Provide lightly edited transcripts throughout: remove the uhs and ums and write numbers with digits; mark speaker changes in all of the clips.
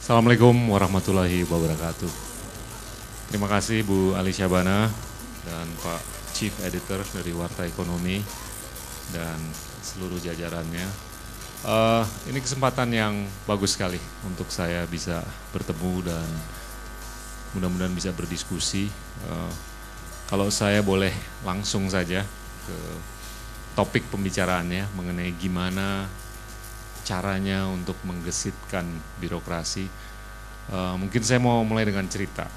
Speaker 1: Assalamualaikum warahmatullahi wabarakatuh. Terima kasih Bu Ali Syabana dan Pak Chief Editor dari Warta Ekonomi dan seluruh jajarannya. Ini kesempatan yang bagus sekali untuk saya bisa bertemu dan mudah-mudahan bisa berdiskusi. Kalau saya boleh langsung saja ke topik pembicaraannya mengenai gimana caranya untuk menggesitkan birokrasi. Mungkin saya mau mulai dengan cerita.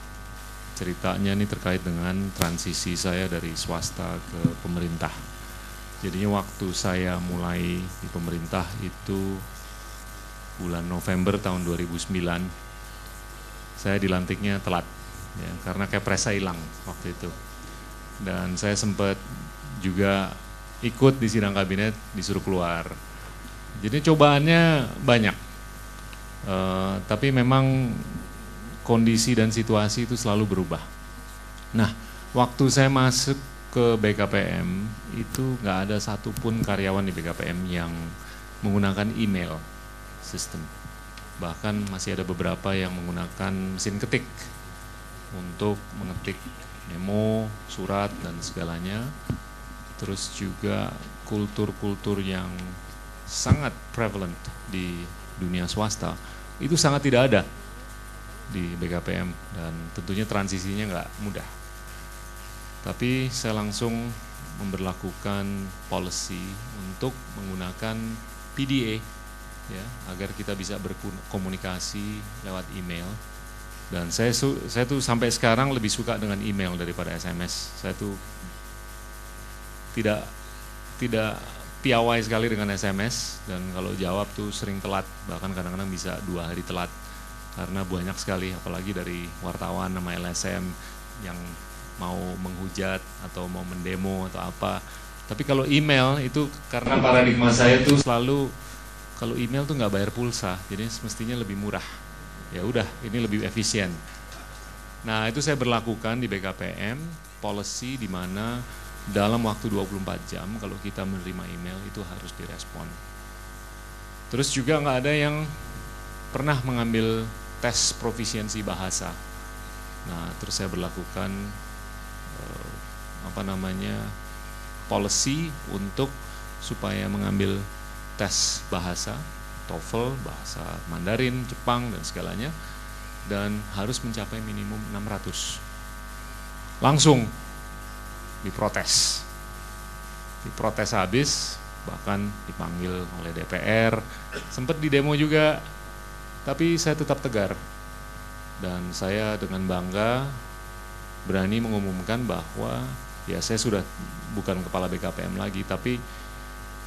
Speaker 1: Ceritanya ini terkait dengan transisi saya dari swasta ke pemerintah. Jadinya waktu saya mulai di pemerintah itu bulan November tahun 2009, saya dilantiknya telat, ya, karena Kepres hilang waktu itu. Dan saya sempat juga ikut di sidang kabinet disuruh keluar. Jadi cobaannya banyak, tapi memang kondisi dan situasi itu selalu berubah. Nah, waktu saya masuk ke BKPM itu nggak ada satupun karyawan di BKPM yang menggunakan email system. Bahkan masih ada beberapa yang menggunakan mesin ketik untuk mengetik memo, surat, dan segalanya. Terus juga kultur-kultur yang sangat prevalent di dunia swasta, itu sangat tidak ada di BKPM dan tentunya transisinya nggak mudah. Tapi saya langsung memberlakukan policy untuk menggunakan PDA, ya, agar kita bisa berkomunikasi lewat email. Dan saya tuh sampai sekarang lebih suka dengan email daripada SMS. Saya tuh tidak piawai sekali dengan SMS, dan kalau jawab tuh sering telat, bahkan kadang-kadang bisa 2 hari telat karena banyak sekali, apalagi dari wartawan sama LSM yang mau menghujat atau mau mendemo atau apa. Tapi kalau email itu karena paradigma saya tuh selalu kalau email tuh nggak bayar pulsa, jadi semestinya lebih murah. Ya udah, ini lebih efisien. Nah, itu saya berlakukan di BKPM policy di mana dalam waktu 24 jam kalau kita menerima email itu harus direspon. Terus juga nggak ada yang pernah mengambil tes profisiensi bahasa. Nah, terus saya berlakukan policy untuk supaya mengambil tes bahasa, TOEFL, bahasa Mandarin, Jepang, dan segalanya, dan harus mencapai minimum 600. Langsung diprotes habis, bahkan dipanggil oleh DPR, sempat didemo juga, tapi saya tetap tegar. Dan saya dengan bangga berani mengumumkan bahwa ya saya sudah bukan kepala BKPM lagi, tapi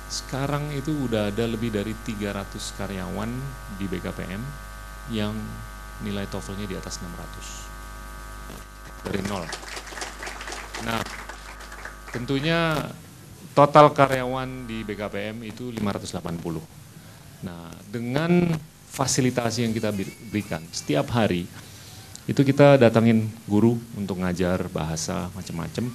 Speaker 1: sekarang itu udah ada lebih dari 300 karyawan di BKPM yang nilai TOEFL-nya di atas 600 dari nol. Nah, tentunya total karyawan di BKPM itu 580. Nah, dengan fasilitasi yang kita berikan setiap hari, itu kita datangin guru untuk ngajar bahasa macam-macam.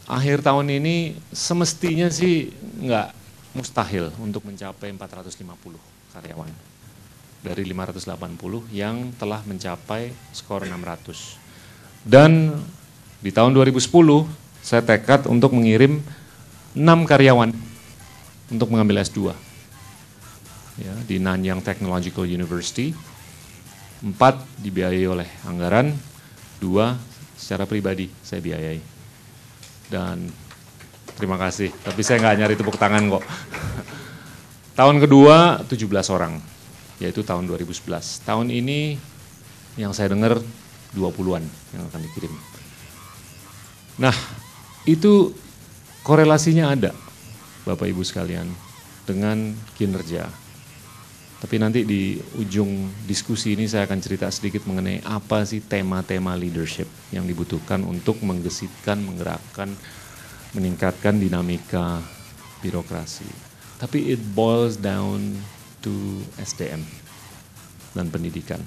Speaker 1: Akhir tahun ini semestinya sih nggak mustahil untuk mencapai 450 karyawan dari 580 yang telah mencapai skor 600. Dan di tahun 2010, saya tekad untuk mengirim 6 karyawan untuk mengambil S2. Ya, di Nanyang Technological University, 4 dibiayai oleh anggaran, 2 secara pribadi saya biayai. Dan terima kasih, tapi saya nggak nyari tepuk tangan kok. Tahun kedua 17 orang, yaitu tahun 2011. Tahun ini yang saya dengar 20-an yang akan dikirim. Nah, itu korelasinya ada, Bapak Ibu sekalian, dengan kinerja. Tapi nanti di ujung diskusi ini saya akan cerita sedikit mengenai apa sih tema-tema leadership yang dibutuhkan untuk menggesitkan, menggerakkan, meningkatkan dinamika birokrasi. Tapi it boils down to SDM dan pendidikan.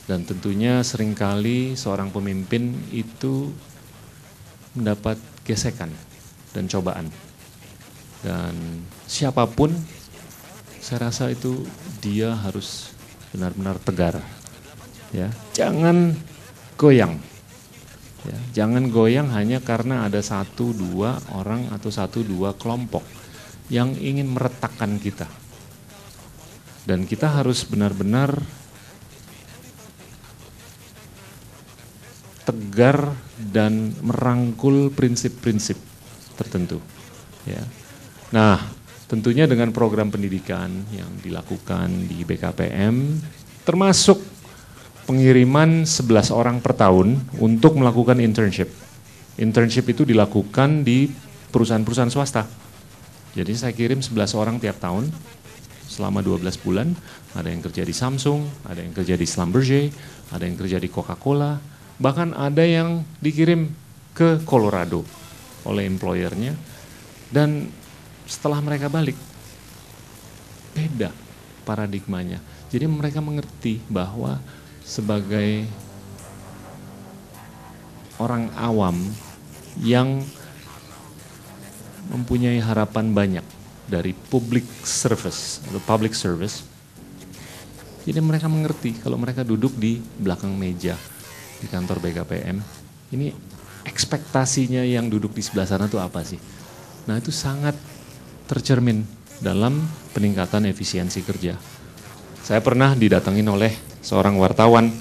Speaker 1: Dan tentunya seringkali seorang pemimpin itu mendapat gesekan dan cobaan. Dan siapapun saya rasa itu dia harus benar-benar tegar. Ya, jangan goyang. Ya, jangan goyang hanya karena ada 1-2 orang atau 1-2 kelompok yang ingin meretakkan kita. Dan kita harus benar-benar tegar dan merangkul prinsip-prinsip tertentu. Ya. Nah, tentunya dengan program pendidikan yang dilakukan di BKPM, termasuk pengiriman 11 orang per tahun untuk melakukan internship. Internship itu dilakukan di perusahaan-perusahaan swasta. Jadi saya kirim 11 orang tiap tahun selama 12 bulan. Ada yang kerja di Samsung, ada yang kerja di Schlumberger, ada yang kerja di Coca-Cola, bahkan ada yang dikirim ke Colorado oleh employernya. Dan setelah mereka balik, beda paradigmanya. Jadi mereka mengerti bahwa sebagai orang awam yang mempunyai harapan banyak dari public service atau public service, jadi mereka mengerti kalau mereka duduk di belakang meja di kantor BKPM, ini ekspektasinya yang duduk di sebelah sana itu apa sih? Nah, itu sangat tercermin dalam peningkatan efisiensi kerja. Saya pernah didatangin oleh seorang wartawan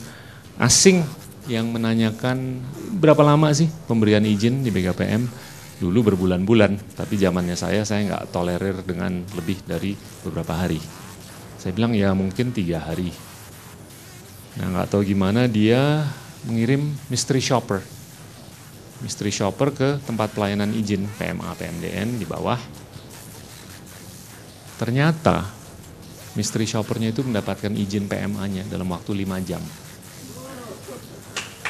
Speaker 1: asing yang menanyakan berapa lama sih pemberian izin di BKPM. Dulu berbulan-bulan, tapi zamannya saya nggak tolerir dengan lebih dari beberapa hari. Saya bilang ya mungkin 3 hari. Nah, nggak tahu gimana dia mengirim mystery shopper. Mystery shopper ke tempat pelayanan izin PMA, PMDN di bawah. Ternyata mystery shoppernya itu mendapatkan izin PMA-nya dalam waktu 5 jam.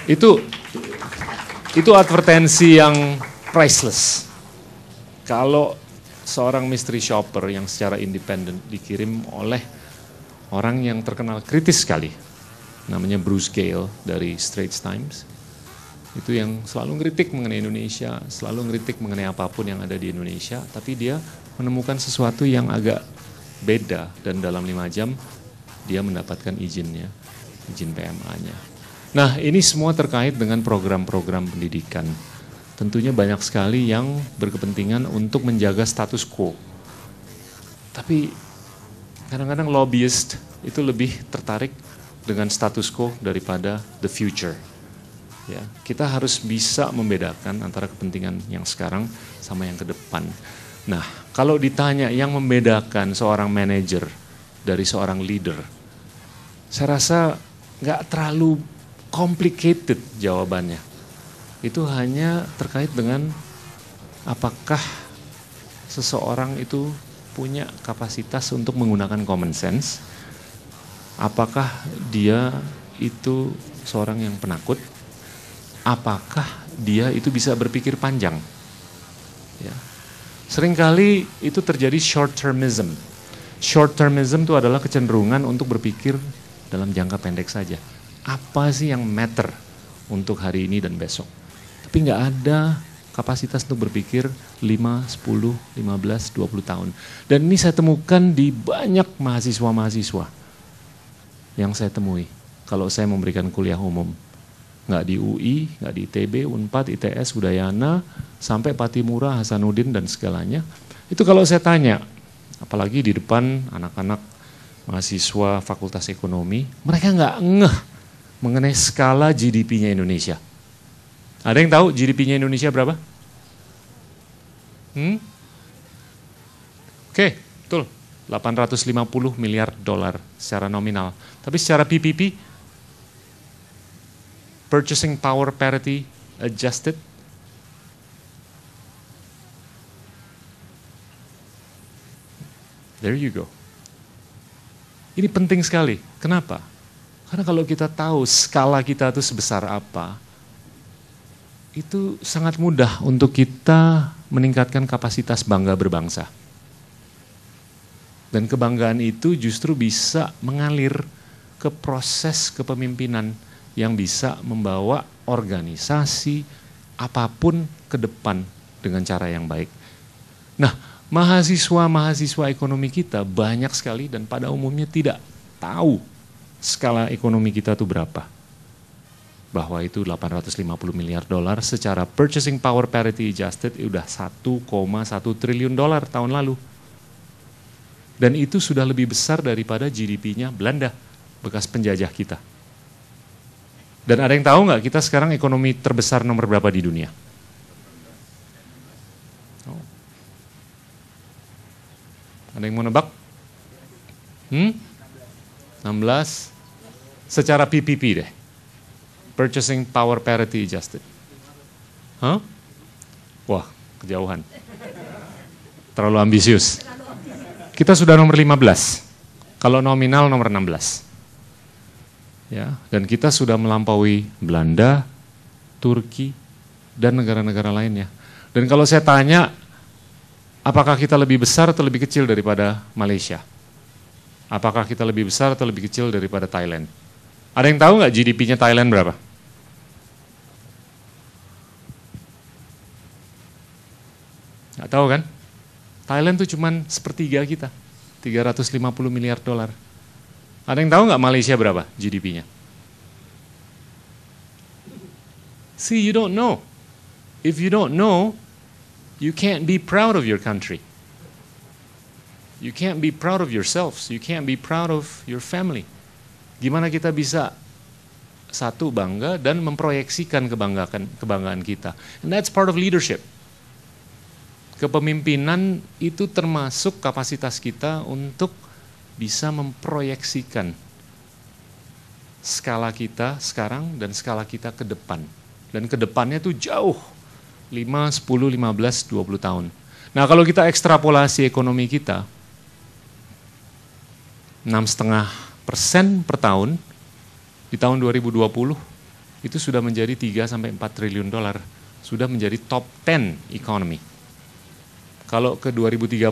Speaker 1: Itu advertensi yang priceless. Kalau seorang mystery shopper yang secara independen dikirim oleh orang yang terkenal kritis sekali, namanya Bruce Gale dari Straits Times, itu yang selalu ngeritik mengenai Indonesia, selalu ngeritik mengenai apapun yang ada di Indonesia, tapi dia menemukan sesuatu yang agak beda dan dalam 5 jam dia mendapatkan izinnya, izin PMA-nya. Nah, ini semua terkait dengan program-program pendidikan. Tentunya banyak sekali yang berkepentingan untuk menjaga status quo. Tapi kadang-kadang lobbyist itu lebih tertarik dengan status quo daripada the future. Ya, kita harus bisa membedakan antara kepentingan yang sekarang sama yang ke depan. Nah, kalau ditanya yang membedakan seorang manajer dari seorang leader, saya rasa nggak terlalu complicated jawabannya. Itu hanya terkait dengan apakah seseorang itu punya kapasitas untuk menggunakan common sense, apakah dia itu seorang yang penakut, apakah dia itu bisa berpikir panjang. Ya. Seringkali itu terjadi short termism. Short termism itu adalah kecenderungan untuk berpikir dalam jangka pendek saja. Apa sih yang matter untuk hari ini dan besok? Tapi nggak ada kapasitas untuk berpikir 5, 10, 15, 20 tahun. Dan ini saya temukan di banyak mahasiswa-mahasiswa yang saya temui kalau saya memberikan kuliah umum. Nggak di UI, nggak di ITB, Unpad, ITS, Udayana, sampai Patimura, Hasanuddin dan segalanya. Itu kalau saya tanya, apalagi di depan anak-anak mahasiswa Fakultas Ekonomi, mereka nggak ngeh mengenai skala GDP-nya Indonesia. Ada yang tahu GDP-nya Indonesia berapa? Oke, betul. 850 miliar dolar secara nominal. Tapi secara PPP, Purchasing Power Parity Adjusted, there you go. Ini penting sekali. Kenapa? Karena kalau kita tahu skala kita itu sebesar apa, itu sangat mudah untuk kita meningkatkan kapasitas bangga berbangsa. Dan kebanggaan itu justru bisa mengalir ke proses kepemimpinan yang bisa membawa organisasi apapun ke depan dengan cara yang baik. Nah, Mahasiswa-mahasiswa ekonomi kita banyak sekali dan pada umumnya tidak tahu skala ekonomi kita itu berapa. Bahwa itu 850 miliar dolar secara purchasing power parity adjusted udah 1,1 triliun dolar tahun lalu. Dan itu sudah lebih besar daripada GDP-nya Belanda, bekas penjajah kita. Dan ada yang tahu nggak kita sekarang ekonomi terbesar nomor berapa di dunia? Ada yang mau nebak? 16? Secara PPP deh. Purchasing Power Parity Adjusted. Hah? Wah, kejauhan. Terlalu ambisius. Kita sudah nomor 15. Kalau nominal nomor 16. Ya, dan kita sudah melampaui Belanda, Turki, dan negara-negara lainnya. Dan kalau saya tanya, apakah kita lebih besar atau lebih kecil daripada Malaysia? Apakah kita lebih besar atau lebih kecil daripada Thailand? Ada yang tahu nggak GDP-nya Thailand berapa? Nggak tahu kan? Thailand tuh cuman sepertiga kita, 350 miliar dolar. Ada yang tahu nggak Malaysia berapa GDP-nya? See, you don't know. If you don't know, you can't be proud of your country. You can't be proud of yourselves. You can't be proud of your family. Gimana kita bisa satu bangga dan memproyeksikan kebanggaan kita. And that's part of leadership. Kepemimpinan itu termasuk kapasitas kita untuk bisa memproyeksikan skala kita sekarang dan skala kita ke depan. Dan ke depannya itu jauh, 5, 10, 15, 20 tahun. Nah kalau kita ekstrapolasi ekonomi kita, 6,5% per tahun, di tahun 2020 itu sudah menjadi 3-4 triliun dolar, sudah menjadi top 10 economy. Kalau ke 2030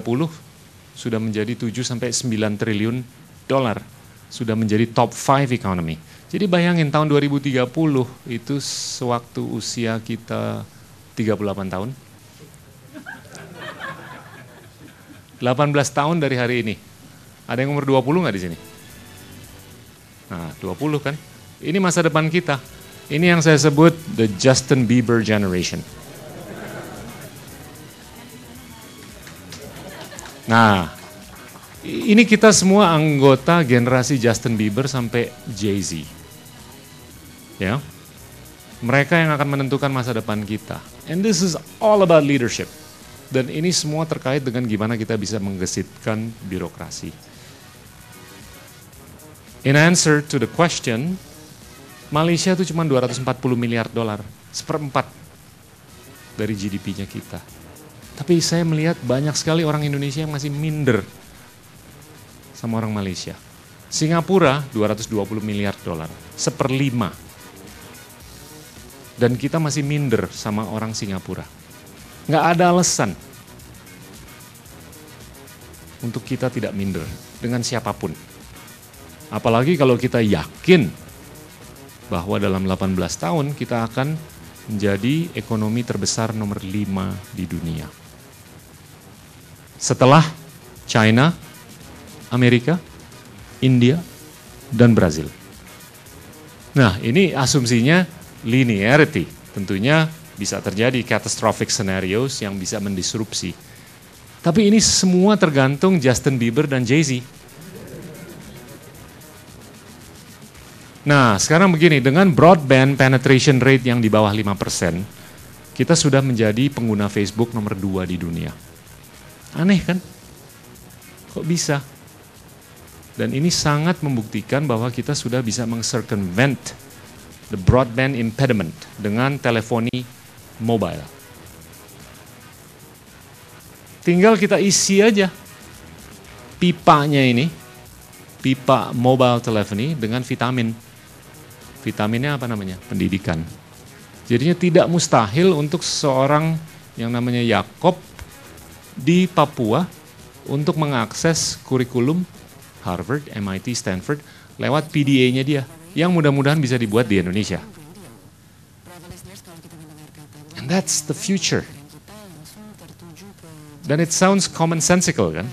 Speaker 1: sudah menjadi 7-9 triliun dolar, sudah menjadi top 5 economy. Jadi bayangin tahun 2030 itu sewaktu usia kita 38 tahun. 18 tahun dari hari ini. Ada yang umur 20 nggak di sini? Nah, 20 kan? Ini masa depan kita. Ini yang saya sebut the Justin Bieber generation. Nah, ini kita semua anggota generasi Justin Bieber sampai Jay-Z. Ya. Mereka yang akan menentukan masa depan kita. And this is all about leadership. Dan ini semua terkait dengan gimana kita bisa menggesitkan birokrasi. In answer to the question, Malaysia itu cuma 240 miliar dolar, 1/4 dari GDP-nya kita. Tapi saya melihat banyak sekali orang Indonesia yang masih minder sama orang Malaysia. Singapura 220 miliar dolar, 1/5. Dan kita masih minder sama orang Singapura. Nggak ada alasan untuk kita tidak minder dengan siapapun. Apalagi kalau kita yakin bahwa dalam 18 tahun kita akan menjadi ekonomi terbesar nomor 5 di dunia. Setelah China, Amerika, India, dan Brazil. Nah, ini asumsinya linearity. Tentunya bisa terjadi catastrophic scenarios yang bisa mendisrupsi. Tapi ini semua tergantung Justin Bieber dan Jay-Z. Nah, sekarang begini, dengan broadband penetration rate yang di bawah 5%, kita sudah menjadi pengguna Facebook nomor 2 di dunia. Aneh kan? Kok bisa? Dan ini sangat membuktikan bahwa kita sudah bisa meng-circumvent the broadband impediment dengan teleponi mobile. Tinggal kita isi aja pipanya ini, pipa mobile telephony dengan vitamin. Vitaminnya apa namanya? Pendidikan. Jadinya tidak mustahil untuk seseorang yang namanya Yakob di Papua untuk mengakses kurikulum Harvard, MIT, Stanford lewat PDA-nya dia, yang mudah-mudahan bisa dibuat di Indonesia. And that's the future. Dan it sounds commonsensical kan?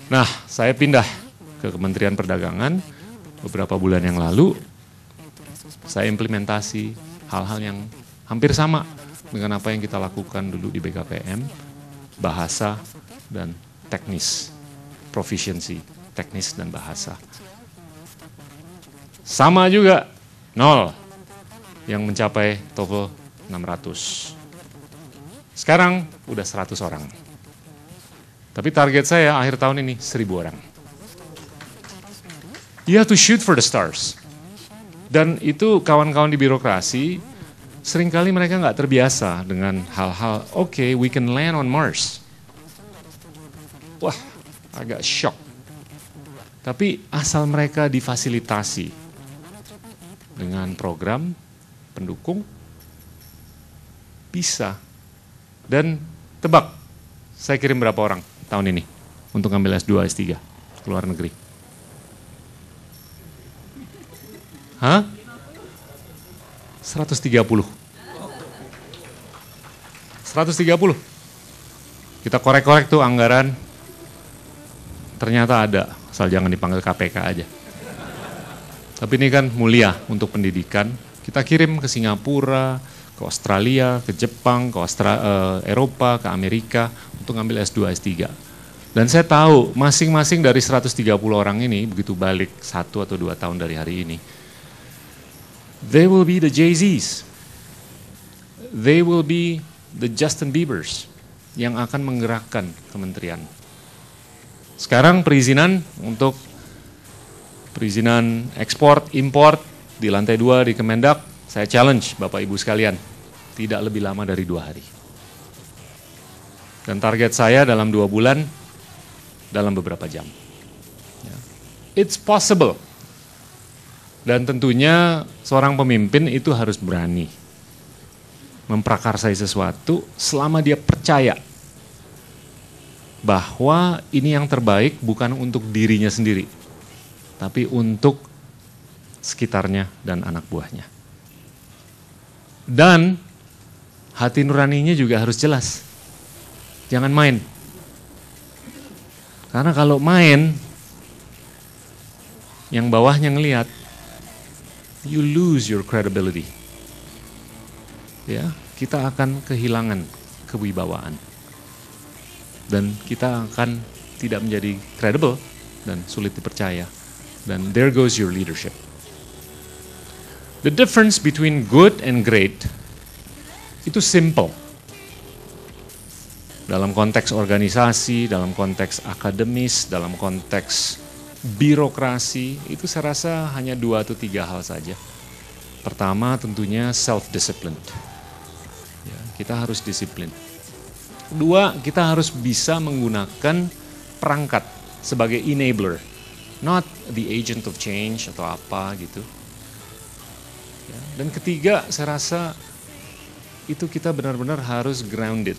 Speaker 1: Nah, saya pindah ke Kementerian Perdagangan beberapa bulan yang lalu. Saya implementasi hal-hal yang hampir sama dengan apa yang kita lakukan dulu di BKPM, bahasa dan teknis, proficiency, teknis dan bahasa. Sama juga, 0 yang mencapai TOEFL 600. Sekarang udah 100 orang. Tapi target saya akhir tahun ini 1.000 orang. You have to shoot for the stars. Dan itu kawan-kawan di birokrasi, seringkali mereka nggak terbiasa dengan hal-hal, okay, we can land on Mars. Wah, agak shock. Tapi asal mereka difasilitasi dengan program pendukung, bisa. Dan tebak, saya kirim berapa orang tahun ini untuk ambil S2, S3 ke luar negeri? Hah? 130. 130. Kita korek-korek tuh anggaran, ternyata ada, asal jangan dipanggil KPK aja. Tapi ini kan mulia untuk pendidikan, kita kirim ke Singapura, ke Australia, ke Jepang, ke Eropa, ke Amerika untuk ngambil S2, S3. Dan saya tahu masing-masing dari 130 orang ini begitu balik 1 atau 2 tahun dari hari ini, they will be the Jay-Z's. They will be the Justin Biebers yang akan menggerakkan kementerian. Sekarang perizinan untuk perizinan ekspor, import di lantai 2 di Kemendak, saya challenge Bapak Ibu sekalian, tidak lebih lama dari 2 hari. Dan target saya dalam 2 bulan, dalam beberapa jam. It's possible. Dan tentunya seorang pemimpin itu harus berani memprakarsai sesuatu selama dia percaya bahwa ini yang terbaik bukan untuk dirinya sendiri, tapi untuk sekitarnya dan anak buahnya. Dan hati nuraninya juga harus jelas. Jangan main. Karena kalau main, yang bawahnya ngelihat, you lose your credibility. Ya, kita akan kehilangan kewibawaan. Dan kita akan tidak menjadi credible dan sulit dipercaya. Dan there goes your leadership. The difference between good and great itu simple. Dalam konteks organisasi, dalam konteks akademis, dalam konteks birokrasi, itu saya rasa hanya 2 atau 3 hal saja. Pertama tentunya self-discipline. Ya, kita harus disiplin. Kedua, kita harus bisa menggunakan perangkat sebagai enabler. Not the agent of change atau apa gitu. Ya, dan ketiga, saya rasa itu kita benar-benar harus grounded.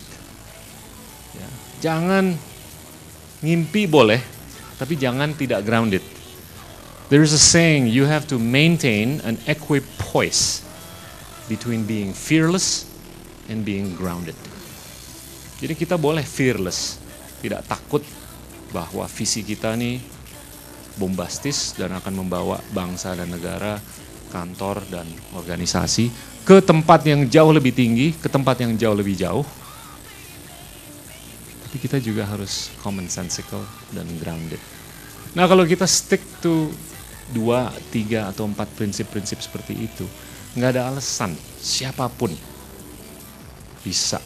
Speaker 1: Ya, jangan ngimpi boleh, tapi jangan tidak grounded. There is a saying, you have to maintain an equipoise between being fearless and being grounded. Jadi kita boleh fearless, tidak takut bahwa visi kita nih bombastis dan akan membawa bangsa dan negara, kantor dan organisasi ke tempat yang jauh lebih tinggi, ke tempat yang jauh lebih jauh. Tapi kita juga harus commonsensical dan grounded. Nah, kalau kita stick to 2, 3, atau 4 prinsip-prinsip seperti itu, nggak ada alasan siapapun bisa.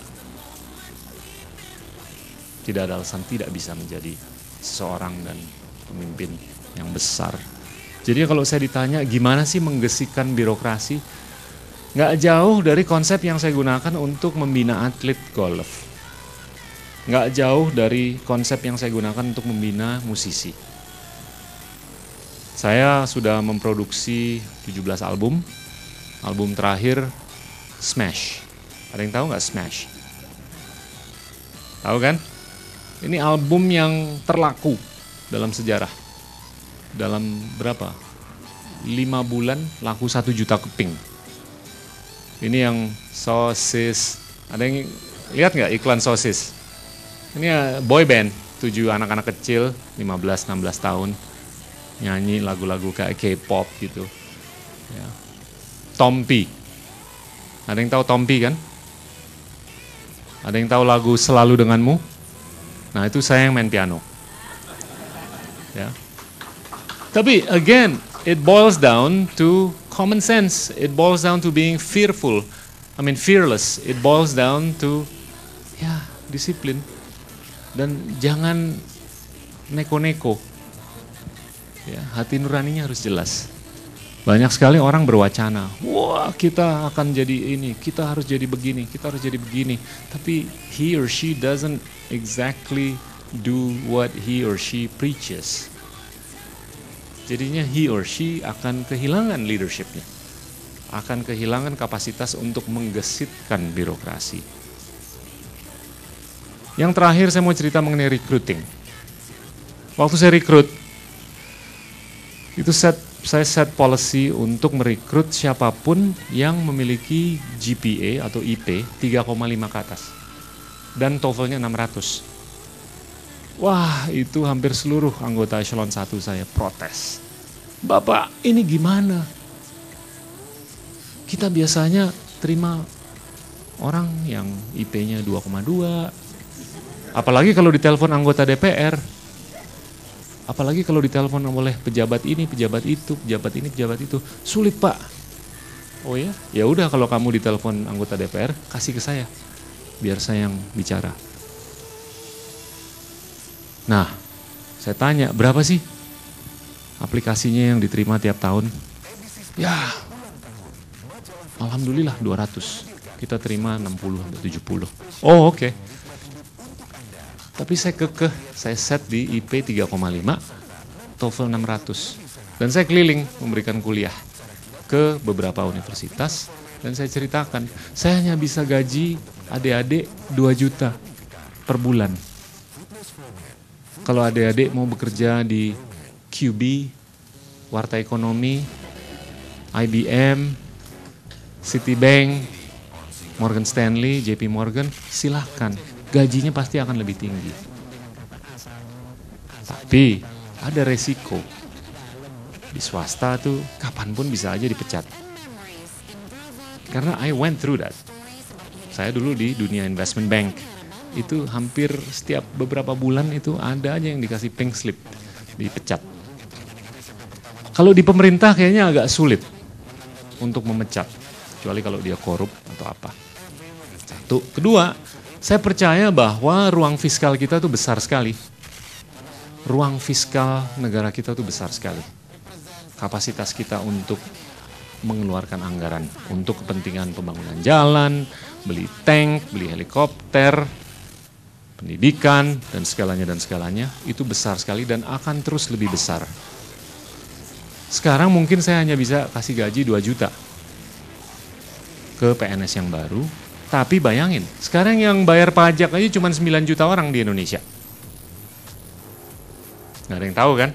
Speaker 1: Tidak ada alasan tidak bisa menjadi seseorang dan pemimpin yang besar. Jadi kalau saya ditanya gimana sih menggesikkan birokrasi, nggak jauh dari konsep yang saya gunakan untuk membina atlet golf. Nggak jauh dari konsep yang saya gunakan untuk membina musisi. Saya sudah memproduksi 17 album. Album terakhir Smash. Ada yang tahu nggak Smash? Tahu kan? Ini album yang terlaku dalam sejarah. Dalam berapa? 5 bulan laku 1 juta keping. Ini yang sosis. Ada yang lihat nggak iklan sosis? Ini boy band, 7 anak-anak kecil, 15-16 tahun. Nyanyi lagu-lagu kayak K-pop gitu. Ya. Tompi. Ada yang tahu Tompi kan? Ada yang tahu lagu Selalu Denganmu? Nah itu saya yang main piano. Ya. Tapi again, it boils down to common sense. It boils down to being fearless. It boils down to disiplin. Dan jangan neko-neko. Ya, hati nuraninya harus jelas. Banyak sekali orang berwacana, wah kita akan jadi ini, kita harus jadi begini, kita harus jadi begini. Tapi he or she doesn't exactly do what he or she preaches. Jadinya he or she akan kehilangan leadershipnya. Akan kehilangan kapasitas untuk menggesitkan birokrasi. Yang terakhir saya mau cerita mengenai recruiting. Waktu saya rekrut, itu saya set policy untuk merekrut siapapun yang memiliki GPA atau IP 3,5 ke atas. Dan TOEFL-nya 600. Wah, itu hampir seluruh anggota eselon 1 saya protes. Bapak, ini gimana? Kita biasanya terima orang yang IP-nya 2,2. Apalagi kalau ditelepon anggota DPR. Apalagi kalau ditelepon oleh pejabat ini, pejabat itu, pejabat ini, pejabat itu. Sulit, Pak. Oh ya? Ya udah kalau kamu ditelepon anggota DPR, kasih ke saya. Biar saya yang bicara. Nah, saya tanya, berapa sih aplikasinya yang diterima tiap tahun? Ya, alhamdulillah 200. Kita terima 60-70. Oh, oke. Tapi saya kekeh, saya set di IP 3,5, TOEFL 600. Dan saya keliling memberikan kuliah ke beberapa universitas. Dan saya ceritakan, saya hanya bisa gaji adik-adik 2 juta per bulan. Kalau adik-adik mau bekerja di QB, Warta Ekonomi, IBM, Citibank, Morgan Stanley, JP Morgan, silahkan. Gajinya pasti akan lebih tinggi. Tapi ada resiko. Di swasta tuh kapanpun bisa aja dipecat. Karena I went through that. Saya dulu di dunia investment bank. Itu hampir setiap beberapa bulan itu ada aja yang dikasih pink slip, dipecat. Kalau di pemerintah kayaknya agak sulit untuk memecat. Kecuali kalau dia korup atau apa. Satu. Kedua, saya percaya bahwa ruang fiskal kita tuh besar sekali. Ruang fiskal negara kita tuh besar sekali. Kapasitas kita untuk mengeluarkan anggaran untuk kepentingan pembangunan jalan, beli tank, beli helikopter, pendidikan, dan segalanya itu besar sekali dan akan terus lebih besar. Sekarang mungkin saya hanya bisa kasih gaji 2 juta ke PNS yang baru. Tapi bayangin, sekarang yang bayar pajak aja cuma 9 juta orang di Indonesia. Nggak ada yang tahu kan?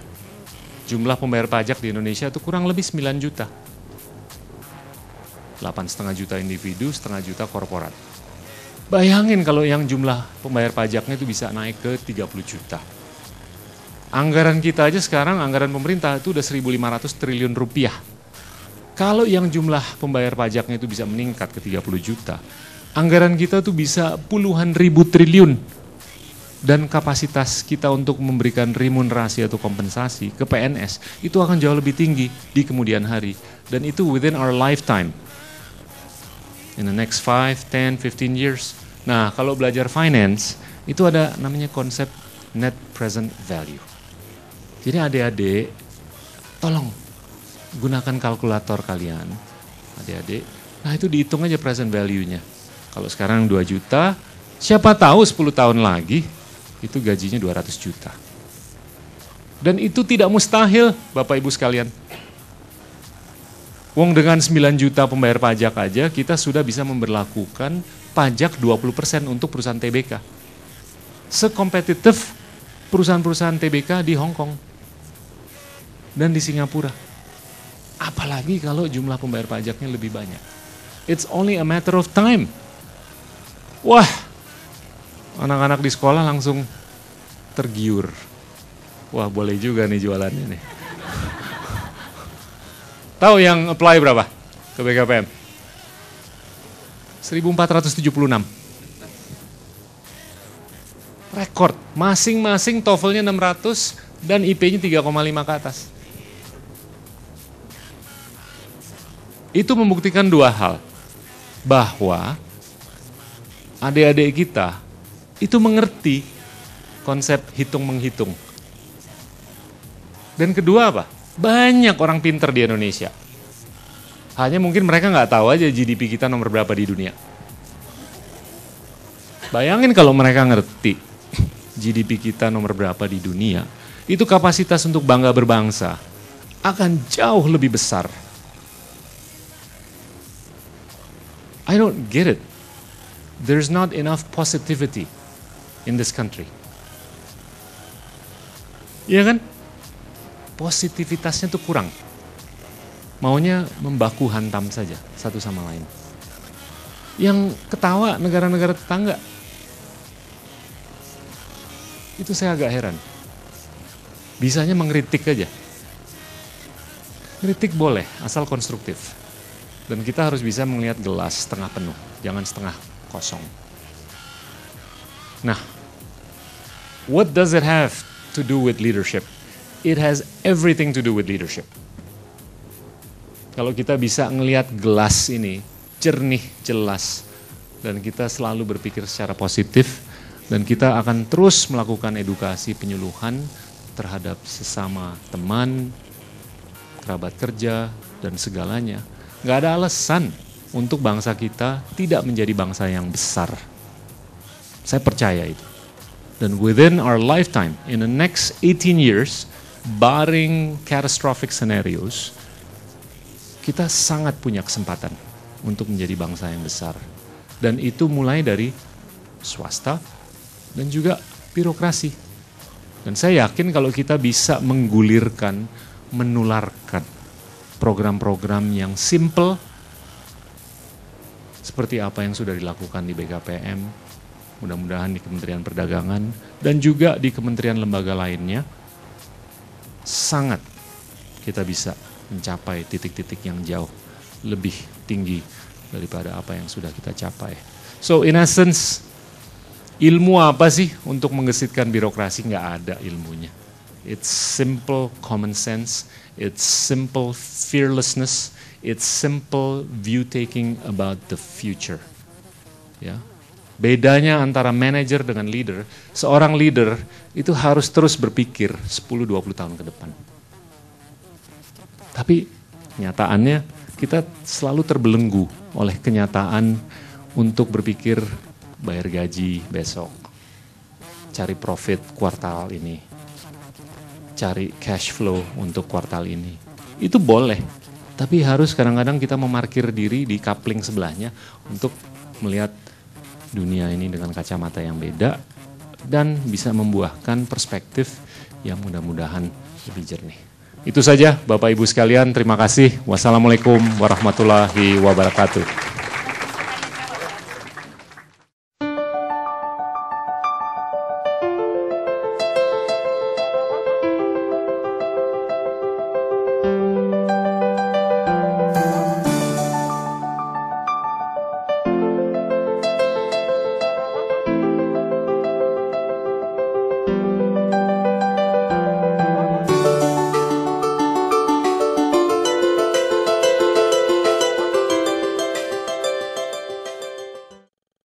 Speaker 1: Jumlah pembayar pajak di Indonesia itu kurang lebih 9 juta. 8,5 juta individu, 1,5 juta korporat. Bayangin kalau yang jumlah pembayar pajaknya itu bisa naik ke 30 juta. Anggaran kita aja sekarang, anggaran pemerintah itu udah 1.500 triliun rupiah. Kalau yang jumlah pembayar pajaknya itu bisa meningkat ke 30 juta, anggaran kita tuh bisa puluhan ribu triliun. Dan kapasitas kita untuk memberikan remunerasi atau kompensasi ke PNS itu akan jauh lebih tinggi di kemudian hari. Dan itu within our lifetime. In the next 5, 10, 15 years. Nah, kalau belajar finance, itu ada namanya konsep net present value. Jadi adik-adik, tolong gunakan kalkulator kalian. Adik-adik, nah itu dihitung aja present value-nya. Kalau sekarang 2 juta, siapa tahu 10 tahun lagi itu gajinya 200 juta. Dan itu tidak mustahil, Bapak Ibu sekalian. Wong dengan 9 juta pembayar pajak aja, kita sudah bisa memberlakukan pajak 20% untuk perusahaan TBK. Sekompetitif perusahaan-perusahaan TBK di Hong Kong dan di Singapura. Apalagi kalau jumlah pembayar pajaknya lebih banyak. It's only a matter of time. Wah, anak-anak di sekolah langsung tergiur. Wah, boleh juga nih jualannya nih. Tahu yang apply berapa ke BKPM? 1476. Rekor, masing-masing TOEFL-nya 600 dan IP-nya 3,5 ke atas. Itu membuktikan dua hal. Bahwa adik-adik kita itu mengerti konsep hitung-menghitung. Dan kedua apa? Banyak orang pinter di Indonesia. Hanya mungkin mereka nggak tahu aja GDP kita nomor berapa di dunia. Bayangin kalau mereka ngerti GDP kita nomor berapa di dunia, itu kapasitas untuk bangga berbangsa akan jauh lebih besar. I don't get it. There's not enough positivity in this country. Iya kan? Positivitasnya tuh kurang. Maunya membaku hantam saja satu sama lain. Yang ketawa negara-negara tetangga. Itu saya agak heran. Bisanya mengkritik aja. Kritik boleh, asal konstruktif. Dan kita harus bisa melihat gelas setengah penuh, jangan setengah kosong. Nah, what does it have to do with leadership? It has everything to do with leadership. Kalau kita bisa ngelihat gelas ini jernih, jelas, dan kita selalu berpikir secara positif, dan kita akan terus melakukan edukasi penyuluhan terhadap sesama teman, kerabat kerja, dan segalanya. Nggak ada alasan untuk bangsa kita tidak menjadi bangsa yang besar. Saya percaya itu. Dan within our lifetime, in the next 18 years, barring catastrophic scenarios, kita sangat punya kesempatan untuk menjadi bangsa yang besar. Dan itu mulai dari swasta, dan juga birokrasi. Dan saya yakin kalau kita bisa menggulirkan, menularkan program-program yang simple, seperti apa yang sudah dilakukan di BKPM, mudah-mudahan di Kementerian Perdagangan, dan juga di kementerian lembaga lainnya, sangat kita bisa mencapai titik-titik yang jauh lebih tinggi daripada apa yang sudah kita capai. So in essence, ilmu apa sih untuk menggesitkan birokrasi? Nggak ada ilmunya. It's simple common sense, it's simple fearlessness, it's simple view taking about the future. Ya. Bedanya antara manager dengan leader, seorang leader itu harus terus berpikir 10-20 tahun ke depan. Tapi kenyataannya kita selalu terbelenggu oleh kenyataan untuk berpikir bayar gaji besok, cari profit kuartal ini, cari cash flow untuk kuartal ini. Itu boleh, tapi harus kadang-kadang kita memarkir diri di coupling sebelahnya untuk melihat dunia ini dengan kacamata yang beda dan bisa membuahkan perspektif yang mudah-mudahan lebih jernih. Itu saja Bapak Ibu sekalian, terima kasih. Wassalamualaikum warahmatullahi wabarakatuh.